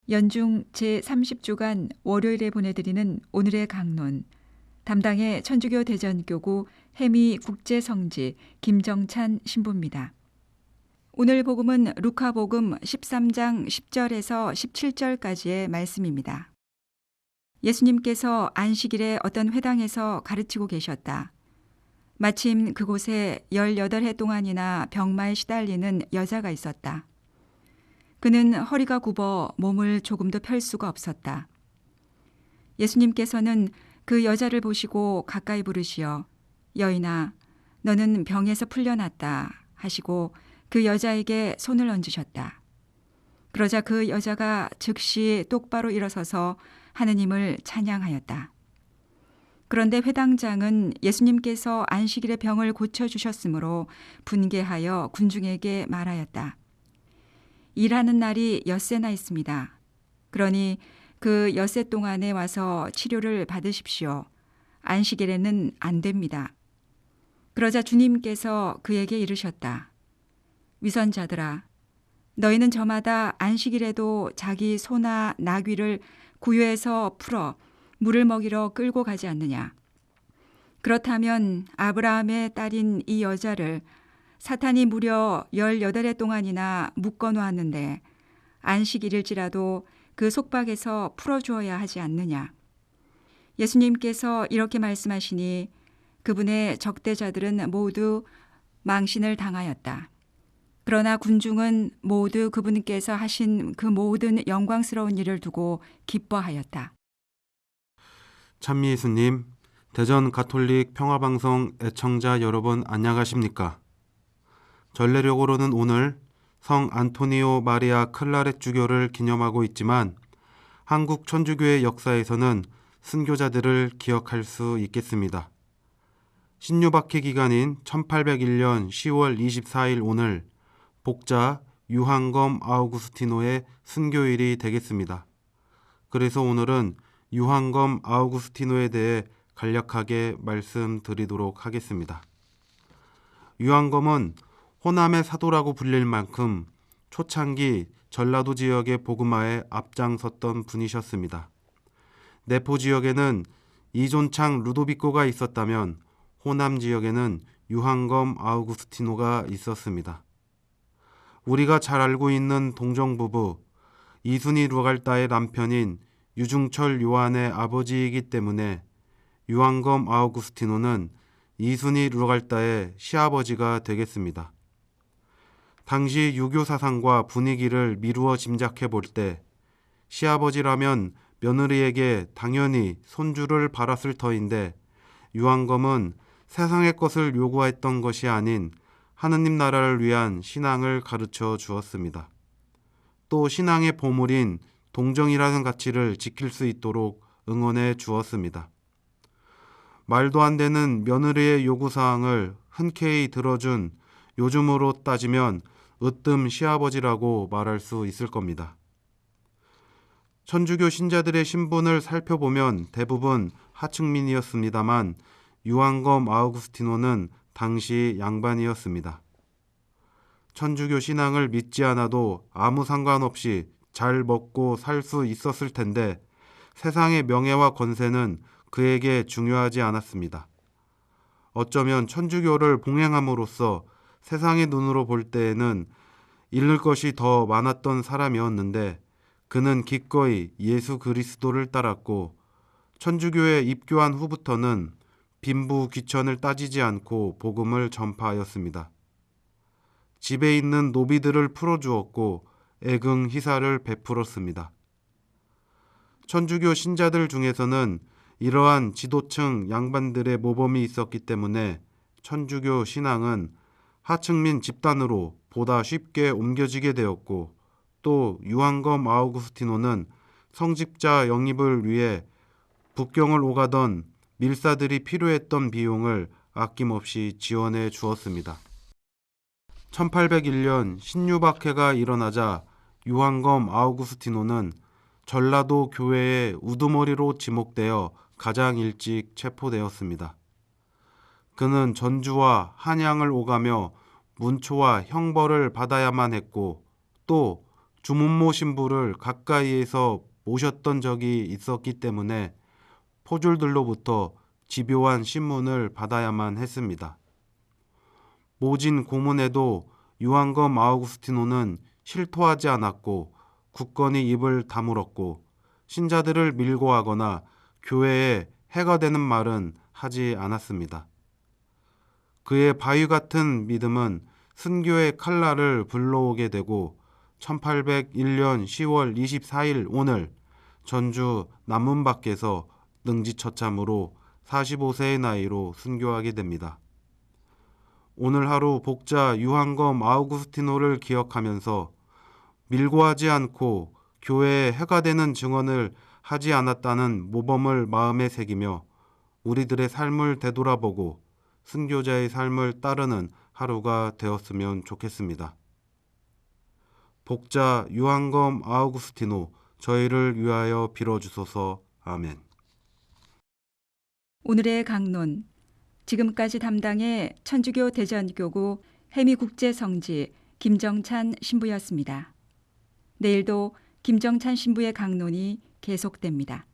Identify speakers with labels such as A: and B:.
A: 연중 제30주간 월요일에 보내드리는 오늘의 강론, 담당의 천주교 대전교구 해미 국제성지 김정찬 신부입니다. 오늘 복음은 루카복음 13장 10절에서 17절까지의 말씀입니다. 예수님께서 안식일에 어떤 회당에서 가르치고 계셨다. 마침 그곳에 18해 동안이나 병마에 시달리는 여자가 있었다. 그는 허리가 굽어 몸을 조금도 펼 수가 없었다. 예수님께서는 그 여자를 보시고 가까이 부르시어 여인아, 너는 병에서 풀려났다 하시고 그 여자에게 손을 얹으셨다. 그러자 그 여자가 즉시 똑바로 일어서서 하느님을 찬양하였다. 그런데 회당장은 예수님께서 안식일에 병을 고쳐주셨으므로 분개하여 군중에게 말하였다. 일하는 날이 엿새나 있습니다. 그러니 그 엿새 동안에 와서 치료를 받으십시오. 안식일에는 안 됩니다. 그러자 주님께서 그에게 이르셨다. 위선자들아, 너희는 저마다 안식일에도 자기 소나 나귀를 구유에서 풀어 물을 먹이러 끌고 가지 않느냐. 그렇다면 아브라함의 딸인 이 여자를 사탄이 무려 18해 동안이나 묶어 놓았는데 안식일일지라도 그 속박에서 풀어주어야 하지 않느냐. 예수님께서 이렇게 말씀하시니 그분의 적대자들은 모두 망신을 당하였다. 그러나 군중은 모두 그분께서 하신 그 모든 영광스러운 일을 두고 기뻐하였다.
B: 참미예수님, 대전 가톨릭 평화방송 애청자 여러분 안녕하십니까? 전례력으로는 오늘 성 안토니오 마리아 클라렛 주교를 기념하고 있지만 한국 천주교의 역사에서는 순교자들을 기억할 수 있겠습니다. 신유박해 기간인 1801년 10월 24일 오늘 복자 유한검 아우구스티노의 순교일이 되겠습니다. 그래서 오늘은 유한검 아우구스티노에 대해 간략하게 말씀드리도록 하겠습니다. 유한검은 호남의 사도라고 불릴 만큼 초창기 전라도 지역의 복음화에 앞장섰던 분이셨습니다. 내포 지역에는 이존창 루도비코가 있었다면 호남 지역에는 유한검 아우구스티노가 있었습니다. 우리가 잘 알고 있는 동정부부 이순이 루갈다의 남편인 유중철 요한의 아버지이기 때문에 유한검 아우구스티노는 이순이 루갈다의 시아버지가 되겠습니다. 당시 유교 사상과 분위기를 미루어 짐작해 볼 때 시아버지라면 며느리에게 당연히 손주를 바랐을 터인데 유한검은 세상의 것을 요구했던 것이 아닌 하느님 나라를 위한 신앙을 가르쳐 주었습니다. 또 신앙의 보물인 동정이라는 가치를 지킬 수 있도록 응원해 주었습니다. 말도 안 되는 며느리의 요구사항을 흔쾌히 들어준 요즘으로 따지면 으뜸 시아버지라고 말할 수 있을 겁니다. 천주교 신자들의 신분을 살펴보면 대부분 하층민이었습니다만 유한검 아우구스티노는 당시 양반이었습니다. 천주교 신앙을 믿지 않아도 아무 상관없이 잘 먹고 살 수 있었을 텐데 세상의 명예와 권세는 그에게 중요하지 않았습니다. 어쩌면 천주교를 봉행함으로써 세상의 눈으로 볼 때에는 잃을 것이 더 많았던 사람이었는데 그는 기꺼이 예수 그리스도를 따랐고 천주교에 입교한 후부터는 빈부 귀천을 따지지 않고 복음을 전파하였습니다. 집에 있는 노비들을 풀어주었고 애긍 희사를 베풀었습니다. 천주교 신자들 중에서는 이러한 지도층 양반들의 모범이 있었기 때문에 천주교 신앙은 하층민 집단으로 보다 쉽게 옮겨지게 되었고 또 유한검 아우구스티노는 성직자 영입을 위해 북경을 오가던 밀사들이 필요했던 비용을 아낌없이 지원해 주었습니다. 1801년 신유박해가 일어나자 유한검 아우구스티노는 전라도 교회의 우두머리로 지목되어 가장 일찍 체포되었습니다. 그는 전주와 한양을 오가며 문초와 형벌을 받아야만 했고 또 주문모 신부를 가까이에서 모셨던 적이 있었기 때문에 포졸들로부터 집요한 신문을 받아야만 했습니다. 모진 고문에도 유한검 아우구스티노는 실토하지 않았고 굳건히 입을 다물었고 신자들을 밀고 하거나 교회에 해가 되는 말은 하지 않았습니다. 그의 바위 같은 믿음은 순교의 칼날을 불러오게 되고 1801년 10월 24일 오늘 전주 남문 밖에서 능지처참으로 45세의 나이로 순교하게 됩니다. 오늘 하루 복자 유한검 아우구스티노를 기억하면서 밀고 하지 않고 교회에 해가 되는 증언을 하지 않았다는 모범을 마음에 새기며 우리들의 삶을 되돌아보고 순교자의 삶을 따르는 하루가 되었으면 좋겠습니다. 복자 유한검 아우구스티노 저희를 위하여 빌어주소서. 아멘.
A: 오늘의 강론, 지금까지 담당의 천주교 대전교구 해미국제성지 김정찬 신부였습니다. 내일도 김정찬 신부의 강론이 계속됩니다.